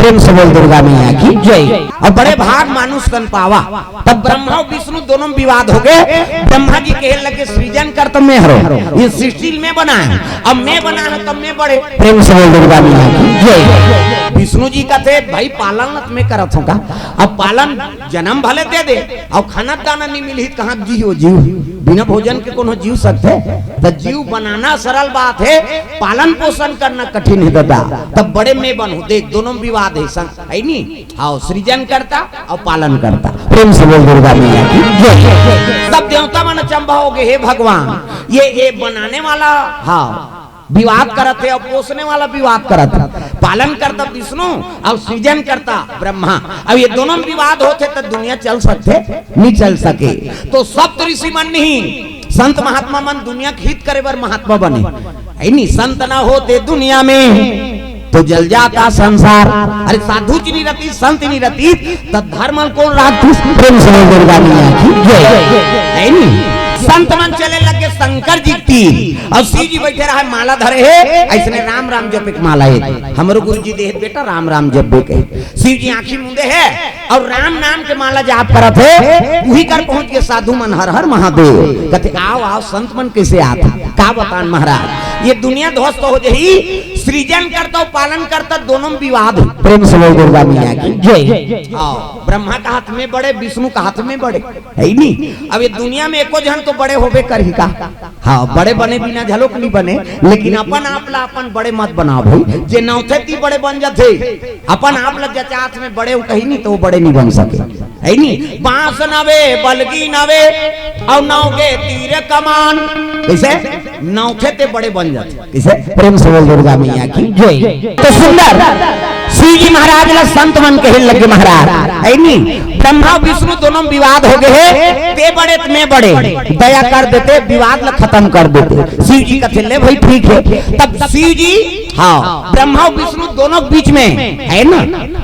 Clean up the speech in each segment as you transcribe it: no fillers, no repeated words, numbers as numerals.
प्रेम से बोल दुर्गा मैया की जय। और बड़े भाग मानुष तन पावा। तब ब्रह्मा और विष्णु दोनों विवाद हो गए। ब्रह्मा जी कहने लगे सृजन कर तब मैं हरो, ये सृष्टि में बना है, अब मैं बना है तब मैं बड़े। प्रेम से बोल दुर्गा मैया की जय। विष्णु जी का थे भाई पालन में करत होगा, अब पालन जन्म भले दे दे और खाना दाना नहीं मिली कहाँ जीव जीव बिना भोजन के कोनो जीव सकते। तो जीव बनाना सरल बात है, पालन पोषण करना कठिन है दादा। तब बड़े में बनू देख दोनों विवाद है है नी। आओ सृजन करता और पालन करता। प्रेम से बोल दुर्गा मैया की जय। सब देवता मन अचंभा हो गए, हे भगवान ये बनाने वाला हाँ विवाद करते और पोषने वाला विवाद करता, पालन करता विष्णु और सृजन करता ब्रह्मा। अब ये दोनों विवाद होते तो दुनिया चल सकते नहीं चल सके। तो सप्त ऋषि मन नहीं संत महात्मा मन दुनिया के हित करे बर महात्मा बने है नी। संत ना होते दुनिया में तो जल जाता संसार। अरे साधु जी नहीं रहती संत नहीं रहती तब धर्म कौन राखती। प्रेम से दुर्गा मैया की जय है नी। संत मन चले लगे शंकर जी की और शिव जी बैठे रहे माला धरे है ऐसने राम राम जप एक माला है। हमारे गुरु जी देह बेटा राम राम जप बे कहे। शिव जी आंखी मुंदे है और राम नाम के माला जाप करत है। वही कर पहुंच के साधु मन हर हर महादेव कहते आओ आओ संत मन कैसे आता का बतान महाराज। ये दुनिया ध्वस्त हो जाही, सृजन करता और पालन करता दोनों विवाद। प्रेम से बोल दुर्गा मैया की जय। आओ ब्रह्मा का हाथ में बड़े विष्णु का हाथ में बड़े है नी। अब ये दुनिया में एको जन तो बड़े होबे करही का। हाँ बड़े बने बिना झलोक नहीं बने, लेकिन अपन आपला अपन बड़े मत बनाओ भाई। जे नौथे ती बड़े बन जाते अपन आपला जचात में बड़े कहीं नहीं तो बड़े नहीं बन सके है नी। बांस नवे बलगी नवे और नौगे तीर कमान कैसे नौथे ते बड़े बन जाते कैसे। प्रेम से बोल दुर्गा मैया की जय। तो सुंदर शिव जी महाराज ला संत मन कहे लगे महाराज है नी। ब्रह्मा विष्णु दोनों विवाद हो गए, ते बड़े मैं बड़े दया कर देते विवाद ला खत्म कर देते। शिव जी कहते ले भाई ठीक है। तब शिव जी हाँ ब्रह्मा विष्णु दोनों बीच में है ना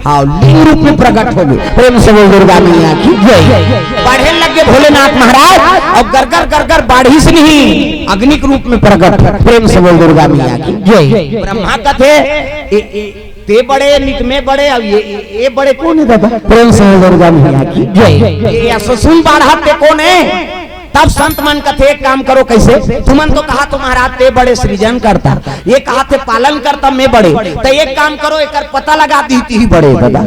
हाँ लिंग रूप में प्रकट हो गए। प्रेम से बोल दुर्गा मैया की जय। बढ़े लगे भोलेनाथ महाराज और गरगर गरगर बाढ़ी से नहीं अग्नि के रूप में प्रकट। प्रेम से बोल दुर्गा मैया की जय। ब्रह्मा कहते ते बड़े नित में बड़े अब ये बड़े कौन है दादा। प्रेम से दुर्गा मैया की जय। ये ससुन बाढ़ाते कौन है। तब संत मन कथे एक काम करो कैसे। तुमन तो कहा तो महाराज ते बड़े सृजन करता, ये कहा थे पालन करता मैं बड़े। तो एक काम करो एक पता लगा दी ही बड़े दादा।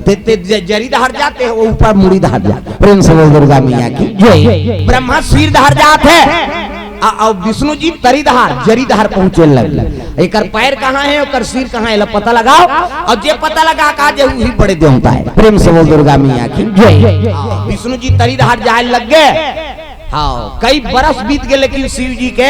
ते जरी दहर जाते है वो ऊपर मुड़ी दहर जाते। प्रेम से दुर्गा मैया की जय। ब्रह्मा सिर दहर जात है और विष्णु जी तरीदहार जरीदहार पहुंचे लगे। एक पैर कहाँ है और सिर कहाँ है पता लगाओ और जे पता लगा का जे वही बड़े देवता है। प्रेम से बोल दुर्गा मैया की जय। विष्णु जी तरीदहार जाए लग गए। हाँ कई बरस बीत गए लेकिन शिव जी के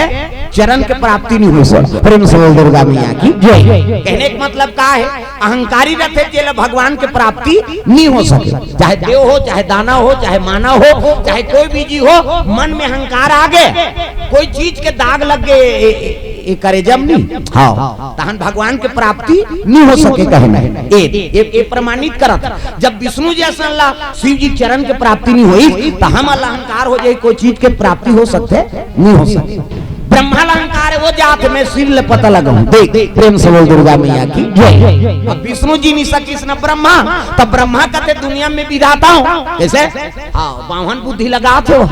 चरण के प्राप्ति नहीं हुई सर। प्रेम से बोल दुर्गा मैया की जय। कहने का मतलब का है अहंकारी रहते जेल भगवान के प्राप्ति नहीं हो सके। चाहे देव हो चाहे दाना हो चाहे मानव हो चाहे कोई भी जीव हो, मन में अहंकार आ गए कोई चीज के दाग लग गए करे जब नहीं हाँ तहन भगवान के प्राप्ति नहीं हो सके कहना ये प्रमाणित करत। जब विष्णु जी अल्लाह शिव जी चरण के प्राप्ति नहीं हुई तो हम अहंकार हो जाए कोई चीज के प्राप्ति हो सकते नहीं हो सकते। ब्रह्मा अहंकार वो जात में शिव ले पता लगा देख। प्रेम से बोल दुर्गा मैया की जय। अब विष्णु जी नहीं सकिस न ब्रह्मा तब ब्रह्मा कहते दुनिया में विधाता हूँ कैसे हाँ बावन बुद्धि लगा थे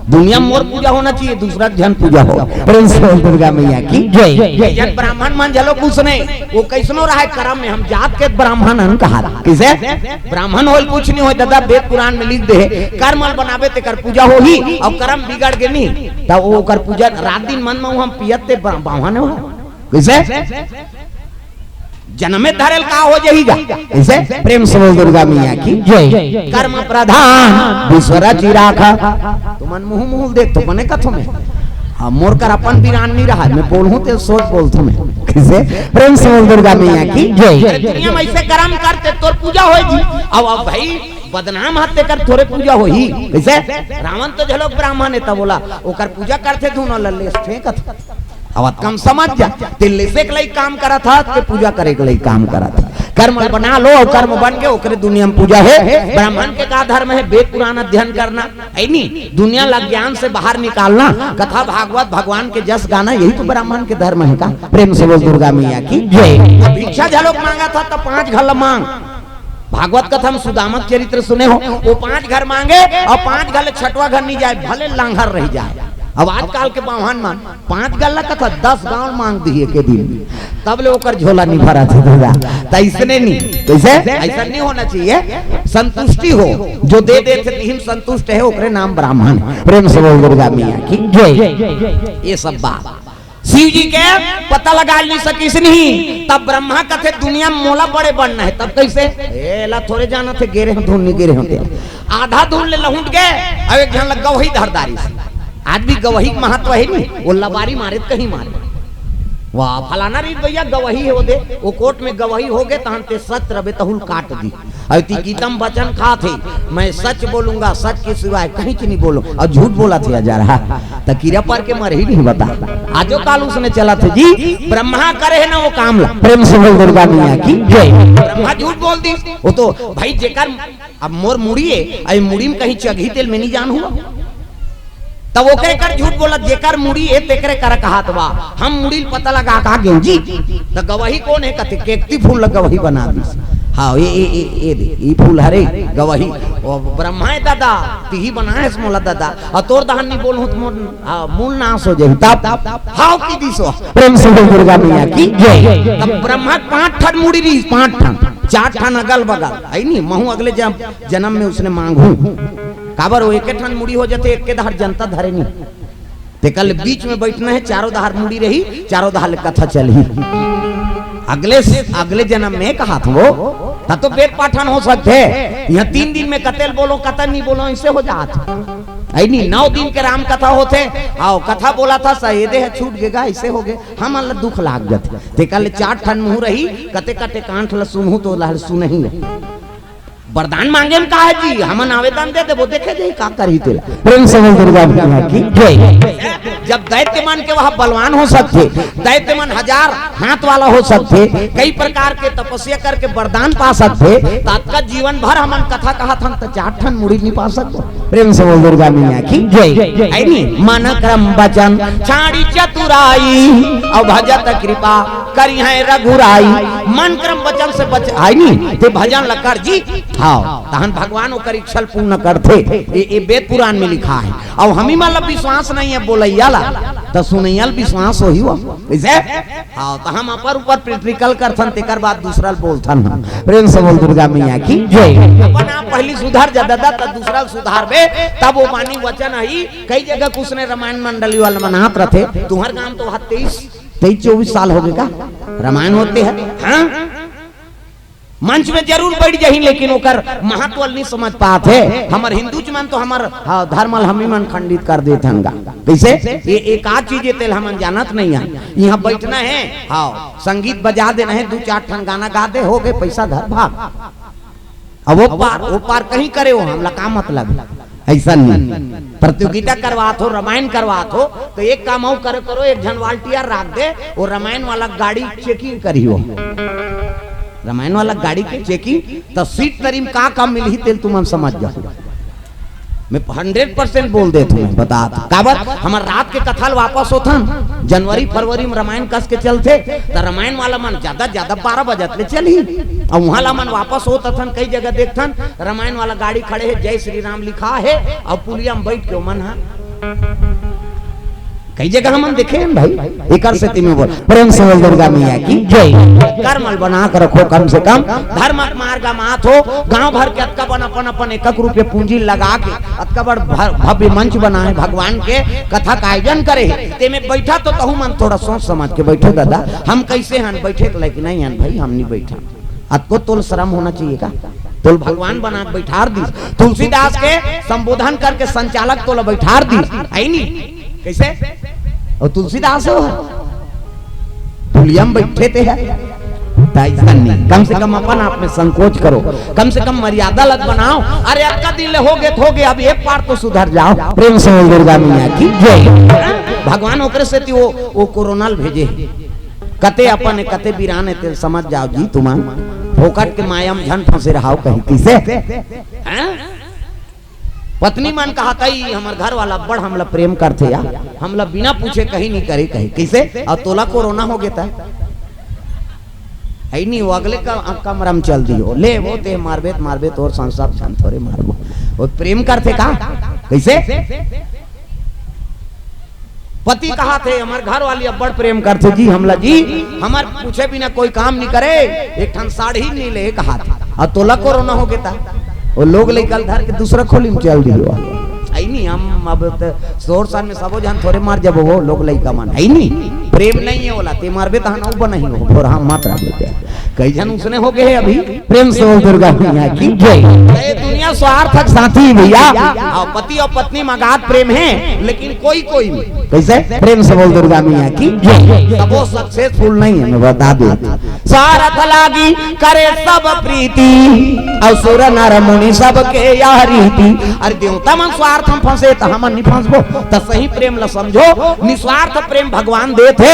दुनिया में मोर पूजा होना चाहिए दूसरा जन पूजा हो। प्रेम से बोल दुर्गा मैया की जय। जन ब्राह्मण मन जलो कुछ नहीं वो कैसनो रहा कर्म में हम जात के ब्राह्मण कहा किसे ब्राह्मण हो कुछ नहीं हो दादा। वेद पुराण में लिख दे कर्म बनावे ते कर पूजा हो ही और कर्म बिगड़ के नहीं तब वो कर पूजा रात दिन मन में हम पियते बावन हो कैसे जन्मे धरल का हो जाएगा ऐसे। प्रेम से बोल दुर्गा मैया की जय। कर्म प्रधान विश्वरा चिराखा तुमन मुंह मुंह देख तो बने कथो में हाँ मोर कर अपन वीरान नहीं रहा मैं बोलूं तो सोच बोलता मैं कैसे। प्रेम से बोल दुर्गा मैया की जय। दुनिया में ऐसे कर्म करते तो पूजा होगी। अब भाई बदनाम हत्ते कर थोड़े पूजा हो ही कैसे। रावण तो झलोक ब्राह्मण है तब बोला ओकर पूजा करते दोनों लल्ले फेंकत अब कम समझ जा दिल्ली से के काम करा था ते पूजा करे के लिए काम करा था। कर्म बना लो और कर्म बन के ओकरे दुनिया में पूजा है। ब्राह्मण के का धर्म है वेद पुराण अध्ययन करना है नी दुनिया ला ज्ञान से बाहर निकालना कथा भागवत भगवान के जस गाना यही तो ब्राह्मण के धर्म है का। प्रेम से बोल दुर्गा मैया की जय। भिक्षा झलोक मांगा था तो 5 घल मांग भागवत कथा हम सुदामक चरित्र सुने हो, वो 5 घर मांगे और 5 घर छठवा घर नहीं जाए, भले लांघर रह जाए। अब आजकल के बाहन मान 5 गल्ला कथा 10 गांव मांग दिए के दिन, तब ले ओकर झोला नहीं भरा था दादा। तो इसने नहीं, कैसे ऐसा नहीं होना चाहिए, संतुष्टि हो, जो दे दे थे संतुष्ट है, ओकरे नाम ब्राह्मण। प्रेम से बोल दुर्गा मैया की जय। ये सब बात शिव जी के पता लगा नहीं सकी नहीं, तब ब्रह्मा कथे दुनिया में मोला बड़े बनना है, तब कैसे एला थोड़े जाना थे, गिरे हम धूल नहीं गिरे होते, आधा धूल ले लहुट गए। अब एक जन लग गवही धारदारी से, आज भी गवही महत्व है नहीं, वो लबारी मारे कहीं मारे, वाह फलाना रीत भैया गवही है, वो दे वो कोर्ट में गवही हो गए, तहन ते सच रबे तहुल काट दी। अति गीतम वचन खा थे, मैं सच बोलूंगा, सच के सिवाय कहीं की नहीं बोलूं, और झूठ बोला थे जा रहा तो कीड़ा पर के मर ही नहीं बता। आजो काल उसने चला थे जी, ब्रह्मा करे है ना वो काम ला। प्रेम से बोल दुर्गा मैया की जय। ब्रह्मा झूठ बोल दी, वो तो भाई जेकर अब मोर मुड़ी है, अरे मुड़ी में कहीं चघी तेल में नहीं जान हुआ, तब वो कर झूठ बोला, जेकर मुड़ी है तेकरे कर कहात बा, हम मुड़ी पता लगा का गेंजी, तो गवाही कौन है कथे केकती फूल लग गवाही बना दी। हाँ ये फूल हरे गवाही ब्रह्मा है दादा, तिही बनाए मोला दादा, और तोर दहन नहीं बोलूं तो मूल नाश हो जाए, तब हाउ की दिसो। प्रेम से दुर्गा मैया की जय। तब ब्रह्मा 5 ठन मुड़ी रही, 5 ठन, 4 ठन अगल बगल है नहीं, महू अगले जन्म में उसने मांगू काबर वो एक ठन मुड़ी हो जाते, एक के दहर जनता धरे नहीं, ते कल बीच में बैठना है, चारों दहर मुड़ी रही, चारों दहर कथा चली। अगले जन्म में कहा था वो, तब तो वेद पाठन हो सकते, यहाँ 3 दिन में कतेल बोलो कतल नहीं बोलो, ऐसे हो जाता है नहीं। 9 दिन के राम कथा होते, आओ कथा बोला था सहेदे है छूट गएगा, ऐसे हो गए, हम अल्लाह दुख लाग जाते, ते कल 4 ठन मुँह रही, कते कते कांठ ल सुनहू तो लहर सुनही वरदान मांगे में कहा जी, हमन आवेदन दे दे, वो देखे जाई का करी तेला। प्रेम से दुर्गा मैया की जय। जब दैत्यमान के वहाँ बलवान हो सकते, दैत्यमान 1000 हाथ वाला हो सकते, कई प्रकार के तपस्या करके वरदान पा सकते, तत्का जीवन भर हमन कथा कहा था तो 4 ठन मुड़ी नहीं पा सकते। प्रेम से दुर्गा मैया की जय। आई नहीं मन क्रम वचन छाड़ी चतुराई, और भजत कृपा करी है रघुराई। मन क्रम वचन से बच आई नहीं ते भजन लकर जी, हाँ तहन भगवान ओकर इच्छा पूर्ण करते, ये वेद पुराण में लिखा है। और हमी मतलब विश्वास नहीं है बोलैया ला, तो सुनैया विश्वास हो ही हुआ ऐसे, हाँ तो हम अपर ऊपर प्रैक्टिकल करथन, तेकर बाद दूसरा बोलथन। प्रेम से बोल दुर्गा मैया की जय। अपन आप पहली सुधार जदा तब दूसरा सुधार बे, तब वो मानी वचन आई। कई जगह कुछ ने रामायण मंडली वाले मनात रहे, तुम्हार गांव तो 23-24 साल हो गए का रामायण होते हैं। हाँ मंच में जरूर बैठ जाही, लेकिन ओकर महत्व नहीं समझ पाते। हमर हिंदू मन तो हमर धर्म हमी मन खंडित कर देते हन। कैसे ये एक आध चीज तेल हमन जानत नहीं है, यहाँ बैठना है, हाँ संगीत बजा देना है, 2-4 ठन गाना गा दे, हो गए पैसा घर भाग। अब वो पार कहीं करे हो, हमला का मतलब ऐसा नहीं। प्रतियोगिता करवात हो, रामायण करवात हो, तो एक काम और करो, एक जन वाल्टियर रख दे, वो रामायण वाला गाड़ी चेकिंग करी हो, रामायण वाला गाड़ी के चेकिंग, तो सीट तरीम का काम मिली तेल तुम हम समझ जाओ। मैं 100% बोल दे तुम्हें बता काबर हमार रात के कथाल वापस होथन, जनवरी फरवरी में रामायण कस के चलते, तो रामायण वाला मन ज्यादा 12 बजत ले चली, और वहाँ ला मन वापस होथन। कई जगह देखथन रामायण वाला गाड़ी खड़े है, जय श्री राम लिखा है, और पुलिया में बैठ के मन है, कई जगह हम देखे हैं भाई। एक से में बोल प्रेम से दुर्गा मैया की जय। कर्मल बना कर रखो, कम से कम धर्म मार्ग मात हो, गांव भर के अतका अपन 1 रुपये पूंजी लगा के अतका बड़ भव्य मंच बनाए, भगवान के कथा का आयोजन करे, ते में बैठा तो कहूँ मन थोड़ा सोच समझ के बैठो दादा, हम कैसे हन बैठे लेकिन नहीं हन भाई, हम नहीं बैठा। अतको तोल शर्म होना चाहिए का, तोल भगवान बना बैठार दी, तुलसीदास के संबोधन करके संचालक तोल बैठार दी, आई नहीं कैसे, और तुलसीदास हो पुलियम बैठे थे है, कम से कम अपन आप में संकोच करो, कम से कम मर्यादा लग बनाओ। अरे अक्का दिल हो गए, अब एक बार तो सुधर जाओ। प्रेम से दुर्गा मैया की जय। भगवान ओकरे से वो कोरोना भेजे, कते अपन कते बीरान है, समझ जाओ जी तुम फोकट के माया में झन फंसे रहो कहीं किसे। पत्नी मन कहा कही हमार घर वाला बड़ हमला प्रेम करते या, हमला बिना पूछे कहीं नहीं करे कहीं कैसे, और तोला कोरोना हो गया है नहीं वो अगले कमरा में चल दियो ले वो ते मारबे तोर संसार शांत थोड़े मारबो वो प्रेम करते का कैसे पति कहा थे हमारे घर वाली अब बड़ प्रेम करते जी हमला जी हमार पूछे बिना कोई काम नहीं करे एक ठन साड़ी नहीं ले कहा था और तोला कोरोना हो गया था वो लोग लेकर धर के दूसरा खोली में चल दियो आई नहीं हम अब शोर सान में सबो जान थोड़े मार जब वो लोग लइका मान आई नहीं प्रेम नहीं है बोला ते मारबे तहन ऊपर नहीं हो और हम मात्र देते कई जन उसने हो गए अभी प्रेम से बोल दुर्गा मैया की जय ये दुनिया स्वार्थक साथी भैया और पति और पत्नी मगात प्रेम है लेकिन कोई कोई कैसे प्रेम से बोल दुर्गा मैया की जय सब वो सक्सेसफुल नहीं है मैं बता दे स्वार्थ लागी करे सब प्रीति असुर नर मुनि सब के यारीति अरे देवता मन स्वार्थ हम फंसे तो हम नहीं फंसबो तो सही प्रेम ला समझो निस्वार्थ प्रेम भगवान देते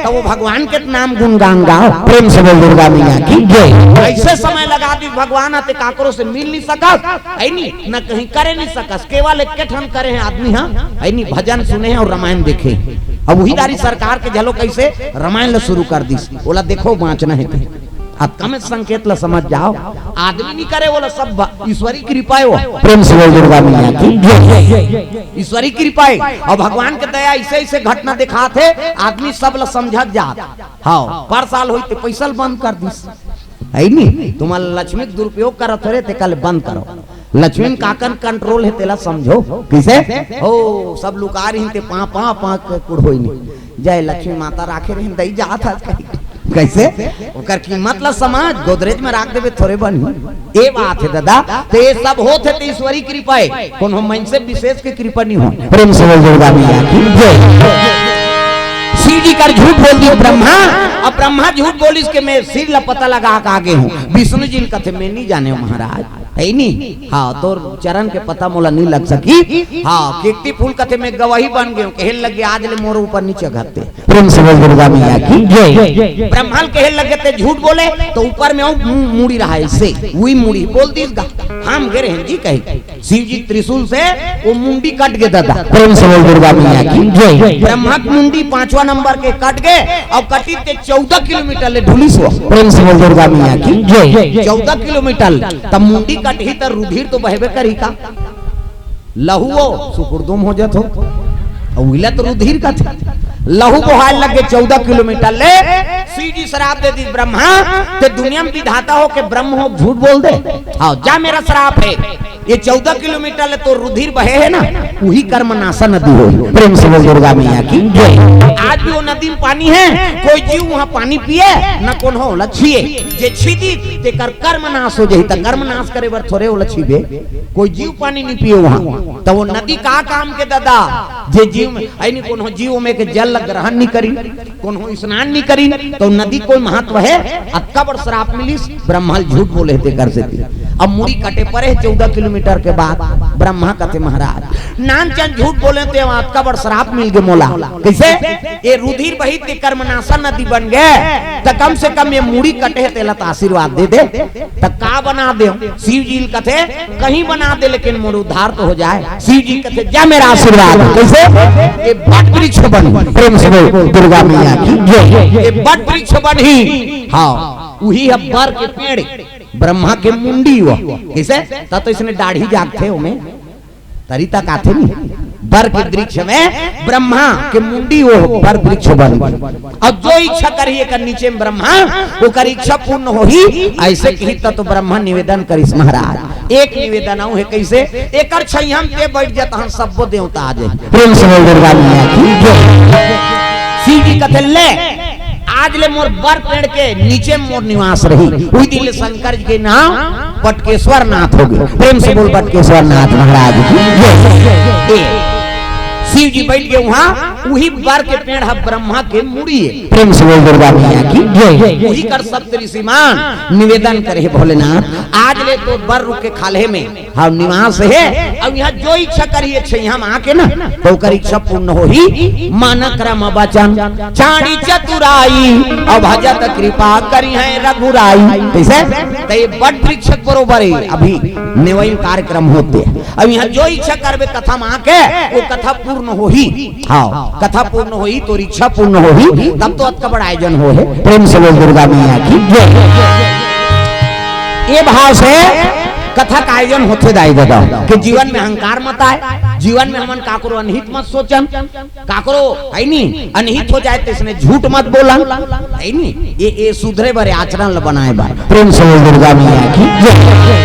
तो वो भगवान के नाम गुणगान गाओ प्रेम से बोल दुर्गा मैया की जय ऐसे समय लगा दी भगवान आते काकरो से मिल नहीं सकस है नहीं न कहीं करे नहीं सकस केवल एक ठन करे हैं आदमी हां है नहीं भजन सुने हैं और रामायण देखे अब वही दारी सरकार के झलो कैसे रामायण ला शुरू कर दी बोला देखो बाँचना है अब कम संकेत ला समझ जाओ आदमी नहीं करे बोला सब ईश्वरी कृपा है प्रेम से बोल दुर्गा मैया की ईश्वरी कृपा है और भगवान के दया ऐसे ऐसे घटना दिखा थे आदमी सब ला समझ जात हाँ पर साल होते पैसा बंद कर दी है नहीं तुम्हारा लक्ष्मी दुरुपयोग करत रहे ते कल बंद करो लक्ष्मी काकन कंट्रोल है तेला समझो किसे ओ सब लुका रही थे पा पा पा कुड़ होई नहीं जय लक्ष्मी माता राखे रही दई जात है कैसे ओकर कीमत ला समाज गोदरेज में राख देवे थोड़े बनी ए बात है दादा तो ये सब होते तो ईश्वरी कृपा है कोनो मन से विशेष की कृपा नहीं हो प्रेम से बोल दुर्गा मैया की जय शिव जी का झूठ बोल दिया ब्रह्मा और ब्रह्मा झूठ बोली इसके मैं सिर ला पता लगा के आगे हूँ विष्णु जी कथे में नहीं जाने महाराज है नहीं हाँ तो चरण के पता मोला नहीं लग सकी हाँ कीर्ति फूल कथे में गवाही बन गए कहल लगे आज ले मोर ऊपर नीचे घाते प्रेम से बोल दुर्गा मैया की जय ब्रह्मांड कहल लगे थे झूठ बोले तो ऊपर में मुड़ी रहा ऐसे वही मुड़ी बोल दी हम गिरे हैं जी कहे शिव जी त्रिशूल से वो मुंडी कट गए दादा प्रेम से बोल दुर्गा मैया की जय ब्रह्मा की मुंडी 5वां नंबर के कट गए और कटी 14 किलोमीटर ले ढूली सो प्रेम से बोल दुर्गा मैया की जय 14 किलोमीटर तब मुंडी कट ही तो रुधिर तो बहबे करी का लहुओ सुपुर्दुम हो जात हो विला तो रुधिर का था लहू बहाल लगे 14 किलोमीटर ले शिव जी शराब दे दी ब्रह्मा ते दुनिया में विधाता हो के ब्रह्म हो झूठ बोल दे हाँ जा मेरा श्राप है ये 14 किलोमीटर ले तो रुधिर बहे है ना वही कर्मनाशा नदी हो प्रेम से बोल दुर्गा मैया की आज भी वो नदी में पानी है कोई जीव वहाँ पानी पिए न कौन हो लछिए जे छीदी ते कर कर्मनाश हो जाए तो कर्मनाश करे बर थोड़े वो लछीबे कोई जीव पानी नहीं पिए वहाँ तो वो नदी का काम के दादा जे जीव ऐनी कौन हो जीव में के जल ग्रहण नहीं करी कौन हो स्नान नहीं करी तो नदी कोई महत्व है अक्का बड़ श्राप मिली ब्रह्मा झूठ बोले थे कर से अब मुड़ी कटे परे 14 किलोमीटर के बाद ब्रह्मा कहते महाराज नानचंद झूठ बोले थे वहां अक्का बड़ श्राप मिल गए मोला कैसे ये रुधिर बही ते कर्मनाशा नदी बन गए तो कम से कम ये मुड़ी कटे तेला तो आशीर्वाद दे दे तो का बना दे शिव जी कहते कहीं बना दे लेकिन मोर उद्धार तो हो जाए शिव जी कहते जा मेरा आशीर्वाद कैसे ये बट वृक्ष बन प्रेम से बोल दुर्गा मैया की जय ये बट वृक्ष बनी हाँ वही है बर के पेड़ ब्रह्मा के मुंडी हुआ कैसे तो इसने दाढ़ी जागते हो में तरी तक आते नहीं बर के वृक्ष में ब्रह्मा के मुंडी हो बर वृक्ष बन अब जो इच्छा करिए कर नीचे में ब्रह्मा वो कर इच्छा पूर्ण हो ही ऐसे कही तो ब्रह्मा निवेदन करिस महाराज एक निवेदन है कैसे एक छैहम पे बैठ जाता हम सब देवता आ जाए प्रेम से बोल दुर्गा मैया की जय शिव जी कहते ले आज ले मोर बर पेड़ के नीचे मोर निवास रही हुई दिल शंकर जी के नाम बटकेश्वर नाथ हो गए प्रेम से बोल बटकेश्वर नाथ महाराज की शिव जी बैठ गए वहाँ वही बर के पेड़ है ब्रह्मा के मुड़ी है प्रेम से बोल दुर्गा मैया की जय वही कर सब ऋषिमान निवेदन करे भोलेनाथ आज ले तो बर रुक के खाले में हम निवास है अब यहाँ जो इच्छा करिए हम आके ना तो कर इच्छा पूर्ण हो ही मानक राम वचन चाणी चतुराई और भजत कृपा करी है रघुराई कैसे तो ये बट वृक्ष बरोबर है अभी निवैन कार्यक्रम होते अब यहाँ जो इच्छा करबे कथा में आके वो कथा पूर्ण हो ही हाँ कथा पूर्ण होई तो इच्छा पूर्ण होई, तब तो अत बड़ा आयोजन हो है। प्रेम से बोल दुर्गा मैया की जय। ये भाव से कथा का आयोजन होते दाई दादा कि जीवन में अहंकार मत आए, जीवन में हमन काकरो अनहित मत सोचन, काकरो है नी अनहित हो जाए तो इसने झूठ मत बोला है नी, ये सुधरे बरे आचरण ल बनाए बार। प्रेम से बोल दुर्गा मैया की जय।